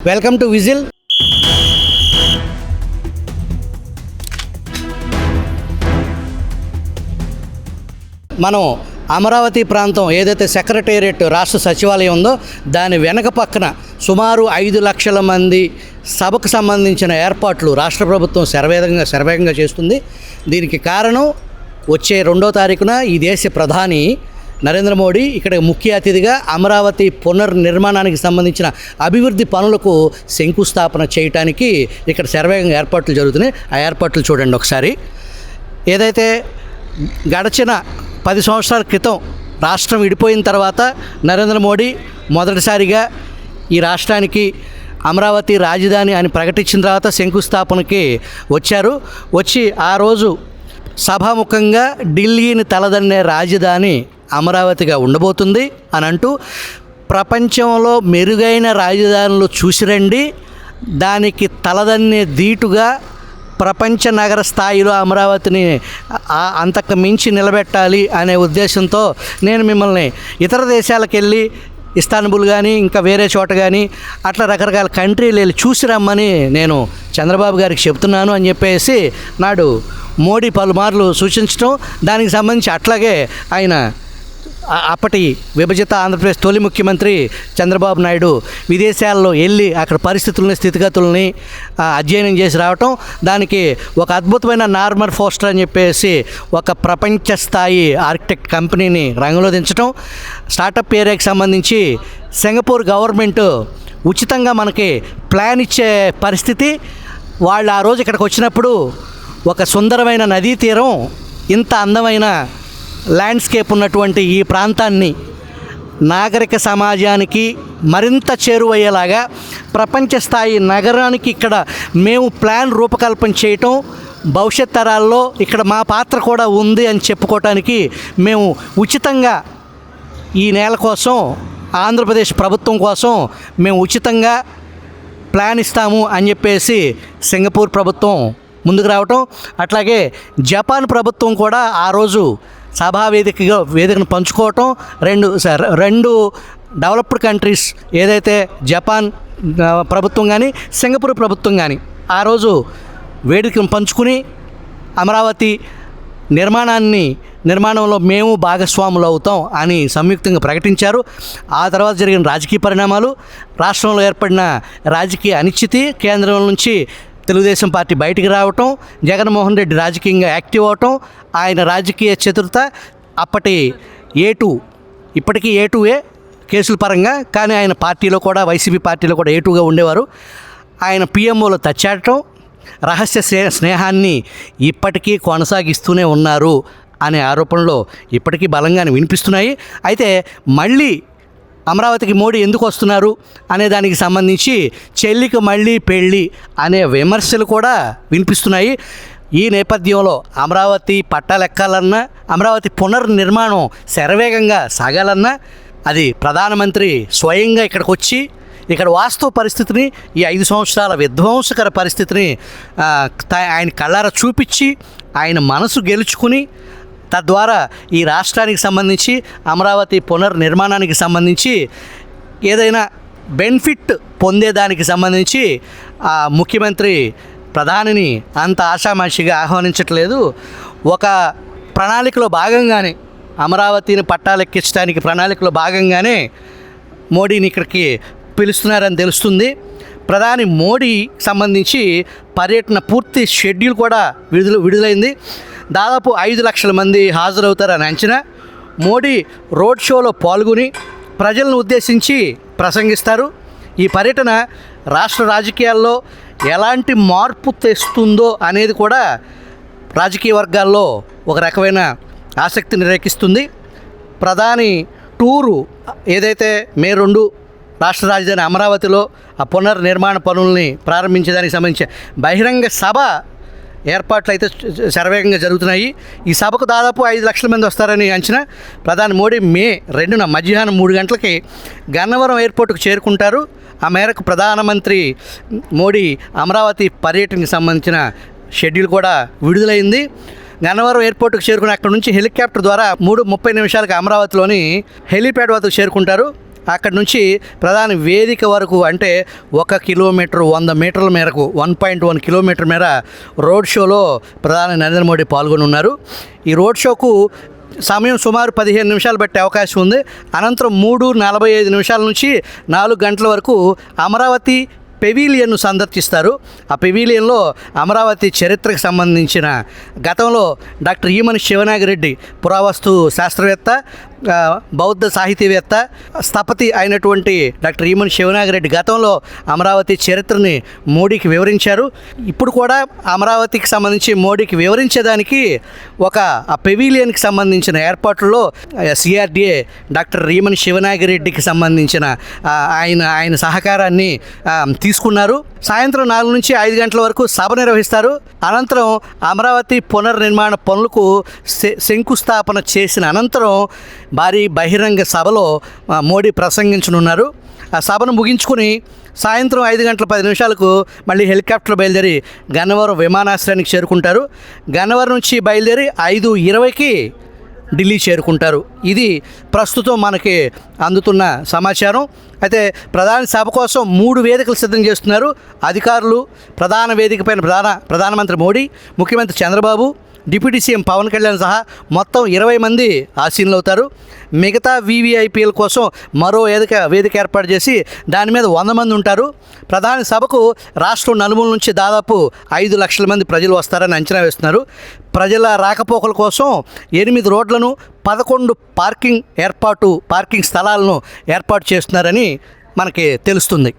Welcome to whistle. మనం అమరావతి ప్రాంతం ఏదైతే సెక్రటేరియట్ రాష్ట్ర సచివాలయం ఉందో దాని వెనక పక్కన సుమారు 5 లక్షల మంది సభకు సంబంధించిన ఏర్పాట్లు రాష్ట్ర ప్రభుత్వం శరవేగంగా చేస్తుంది. దీనికి కారణం వచ్చే 2వ తారీఖున ఈ దేశ ప్రధాని నరేంద్ర మోడీ ఇక్కడ ముఖ్య అతిథిగా అమరావతి పునర్నిర్మాణానికి సంబంధించిన అభివృద్ధి పనులకు శంకుస్థాపన చేయడానికి ఇక్కడ శరవేగంగా ఏర్పాట్లు జరుగుతున్నాయి. ఆ ఏర్పాట్లు చూడండి ఒకసారి. ఏదైతే గడిచిన 10 సంవత్సరాల క్రితం రాష్ట్రం విడిపోయిన తర్వాత నరేంద్ర మోడీ మొదటిసారిగా ఈ రాష్ట్రానికి అమరావతి రాజధాని అని ప్రకటించిన తర్వాత శంకుస్థాపనకి వచ్చి ఆ రోజు సభాముఖంగా ఢిల్లీని తలదన్నే రాజధాని అమరావతిగా ఉండబోతుంది అని అంటూ ప్రపంచంలో మెరుగైన రాజధానులు చూసిరండి, దానికి తలదన్నే ధీటుగా ప్రపంచ నగర స్థాయిలో అమరావతిని అంతకు మించి నిలబెట్టాలి అనే ఉద్దేశంతో నేను మిమ్మల్ని ఇతర దేశాలకు వెళ్ళి ఇస్తాన్బుల్ కానీ ఇంకా వేరే చోట కానీ అట్లా రకరకాల కంట్రీలు వెళ్ళి చూసి రమ్మని నేను చంద్రబాబు గారికి చెప్తున్నాను అని చెప్పేసి నాడు మోడీ పలుమార్లు సూచించడం, దానికి సంబంధించి అట్లాగే ఆయన అప్పటి విభజిత ఆంధ్రప్రదేశ్ తొలి ముఖ్యమంత్రి చంద్రబాబు నాయుడు విదేశాల్లో వెళ్ళి అక్కడ పరిస్థితులని స్థితిగతుల్ని అధ్యయనం చేసి రావటం, దానికి ఒక అద్భుతమైన నార్మర్ ఫోస్టర్ అని చెప్పేసి ఒక ప్రపంచ స్థాయి ఆర్కిటెక్ట్ కంపెనీని రంగంలో దించడం, స్టార్టప్ ఏరియాకి సంబంధించి సింగపూర్ గవర్నమెంట్ ఉచితంగా మనకి ప్లాన్ ఇచ్చే పరిస్థితి. వాళ్ళు ఆ రోజు ఇక్కడికి వచ్చినప్పుడు ఒక సుందరమైన నదీ తీరం, ఇంత అందమైన ల్యాండ్స్కేప్ ఉన్నటువంటి ఈ ప్రాంతాన్ని నాగరిక సమాజానికి మరింత చేరువయ్యేలాగా ప్రపంచ స్థాయి నగరానికి ఇక్కడ మేము ప్లాన్ రూపకల్పన చేయటం, భవిష్యత్ తరాల్లో ఇక్కడ మా పాత్ర కూడా ఉంది అని చెప్పుకోవటానికి మేము ఉచితంగా ఈ నేల కోసం ఆంధ్రప్రదేశ్ ప్రభుత్వం కోసం మేము ఉచితంగా ప్లాన్ ఇస్తాము అని చెప్పేసి సింగపూర్ ప్రభుత్వం ముందుకు రావటం, అట్లాగే జపాన్ ప్రభుత్వం కూడా ఆ రోజు సభా వేదికను పంచుకోవటం, రెండు డెవలప్డ్ కంట్రీస్ ఏదైతే జపాన్ ప్రభుత్వం కానీ సింగపూర్ ప్రభుత్వం కానీ ఆ రోజు వేదికను పంచుకుని అమరావతి నిర్మాణంలో మేము భాగస్వాములు అవుతాం అని సంయుక్తంగా ప్రకటించారు. ఆ తర్వాత జరిగిన రాజకీయ పరిణామాలు, రాష్ట్రంలో ఏర్పడిన రాజకీయ అనిశ్చితి, కేంద్రం నుంచి తెలుగుదేశం పార్టీ బయటికి రావటం, జగన్మోహన్ రెడ్డి రాజకీయంగా యాక్టివ్ అవటం, ఆయన రాజకీయ చతురత, అప్పటి A2 ఇప్పటికీ A2 కేసుల పరంగా, కానీ ఆయన పార్టీలో కూడా వైసీపీ పార్టీలో కూడా A2గా ఉండేవారు. ఆయన PMOలో తచ్చాడటం, రహస్య స్నేహాన్ని ఇప్పటికీ కొనసాగిస్తూనే ఉన్నారు అనే ఆరోపణలు ఇప్పటికీ బలంగానే వినిపిస్తున్నాయి. అయితే మళ్ళీ అమరావతికి మోడీ ఎందుకు వస్తున్నారు అనే దానికి సంబంధించి చెల్లికి మళ్ళీ పెళ్ళి అనే విమర్శలు కూడా వినిపిస్తున్నాయి. ఈ నేపథ్యంలో అమరావతి పట్టాలెక్కాలన్నా, అమరావతి పునర్నిర్మాణం శరవేగంగా సాగాలన్నా అది ప్రధానమంత్రి స్వయంగా ఇక్కడికి వచ్చి ఇక్కడ వాస్తవ పరిస్థితిని, ఈ 5 సంవత్సరాల విధ్వంసకర పరిస్థితిని ఆయన కళ్ళారా చూపించి ఆయన మనసు గెలుచుకుని తద్వారా ఈ రాష్ట్రానికి సంబంధించి అమరావతి పునర్నిర్మాణానికి సంబంధించి ఏదైనా బెనిఫిట్ పొందేదానికి సంబంధించి ముఖ్యమంత్రి ప్రధానిని అంత ఆషామాషిగా ఆహ్వానించట్లేదు. ఒక ప్రణాళికలో భాగంగానే అమరావతిని పట్టాలెక్కించడానికి ప్రణాళికలో భాగంగానే మోడీని ఇక్కడికి పిలుస్తున్నారని తెలుస్తుంది. ప్రధాని మోడీ సంబంధించి పర్యటన పూర్తి షెడ్యూల్ కూడా విడుదలైంది. దాదాపు 5 లక్షల మంది హాజరవుతారని అంచనా. మోడీ రోడ్ షోలో పాల్గొని ప్రజలను ఉద్దేశించి ప్రసంగిస్తారు. ఈ పర్యటన రాష్ట్ర రాజకీయాల్లో ఎలాంటి మార్పు తెస్తుందో అనేది కూడా రాజకీయ వర్గాల్లో ఒక రకమైన ఆసక్తిని రేకిస్తుంది. ప్రధాని టూరు ఏదైతే మే 2 రాష్ట్ర రాజధాని అమరావతిలో ఆ పునర్నిర్మాణ పనుల్ని ప్రారంభించేదానికి సంబంధించి బహిరంగ సభ ఏర్పాట్లు అయితే శరవేగంగా జరుగుతున్నాయి. ఈ సభకు దాదాపు 5 లక్షల మంది వస్తారని అంచనా. ప్రధాని మోడీ మే 2న మధ్యాహ్నం 3 గంటలకి గన్నవరం ఎయిర్పోర్టుకు చేరుకుంటారు. ఆ మేరకు ప్రధానమంత్రి మోడీ అమరావతి పర్యటనకు సంబంధించిన షెడ్యూల్ కూడా విడుదలైంది. గన్నవరం ఎయిర్పోర్టుకు చేరుకుని అక్కడ నుంచి హెలికాప్టర్ ద్వారా 3:30 నిమిషాలకు అమరావతిలోని హెలీప్యాడ్ వద్దకు చేరుకుంటారు. అక్కడి నుంచి ప్రధాన వేదిక వరకు అంటే 1 కిలోమీటర్ 100 మీటర్ల మేరకు 1.1 కిలోమీటర్ మేర రోడ్ షోలో ప్రధాని నరేంద్ర మోడీ పాల్గొని ఉన్నారు. ఈ రోడ్ షోకు సమయం సుమారు 15 నిమిషాలు పట్టే అవకాశం ఉంది. అనంతరం 3:45 నిమిషాల నుంచి 4 గంటల వరకు అమరావతి పెవిలియన్ను సందర్శిస్తారు. ఆ పెవిలియన్లో అమరావతి చరిత్రకు సంబంధించిన గతంలో డాక్టర్ ఈమని శివనాగిరెడ్డి పురావస్తు శాస్త్రవేత్త, బౌద్ధ సాహితీవేత్త, స్థపతి అయినటువంటి డాక్టర్ ఈమని శివనాగిరెడ్డి గతంలో అమరావతి చరిత్రని మోడీకి వివరించారు. ఇప్పుడు కూడా అమరావతికి సంబంధించి మోడీకి వివరించేదానికి ఆ పెవిలియన్కి సంబంధించిన ఏర్పాట్లలో సిఆర్డిఏ డాక్టర్ ఈమని శివనాగిరెడ్డికి సంబంధించిన ఆయన సహకారాన్ని తీసుకున్నారు. సాయంత్రం 4 నుంచి 5 గంటల వరకు సభ నిర్వహిస్తారు. అనంతరం అమరావతి పునర్నిర్మాణ పనులకు శంకుస్థాపన చేసిన అనంతరం భారీ బహిరంగ సభలో మోడీ ప్రసంగించనున్నారు. ఆ సభను ముగించుకుని సాయంత్రం 5 గంటల 10 నిమిషాలకు మళ్ళీ హెలికాప్టర్ బయలుదేరి గన్నవరం విమానాశ్రయానికి చేరుకుంటారు. గన్నవరం నుంచి బయలుదేరి 5:20కి ఢిల్లీ చేరుకుంటారు. ఇది ప్రస్తుతం మనకి అందుతున్న సమాచారం. అయితే ప్రధాని సభ కోసం 3 వేదికలు సిద్ధం చేస్తున్నారు అధికారులు. ప్రధాన వేదిక పైన ప్రధానమంత్రి మోడీ, ముఖ్యమంత్రి చంద్రబాబు, డిప్యూటీ సీఎం పవన్ కళ్యాణ్ సహా మొత్తం 20 మంది ఆసీనులవుతారు. మిగతా వీవీఐపీల కోసం మరో వేదిక ఏర్పాటు చేసి దాని మీద 100 మంది ఉంటారు. ప్రధాని సభకు రాష్ట్రం నలుమూల నుంచి దాదాపు 5 లక్షల మంది ప్రజలు వస్తారని అంచనా వేస్తున్నారు. ప్రజల రాకపోకల కోసం 8 రోడ్లను 11 పార్కింగ్ స్థలాలను ఏర్పాటు చేస్తున్నారని మనకి తెలుస్తుంది.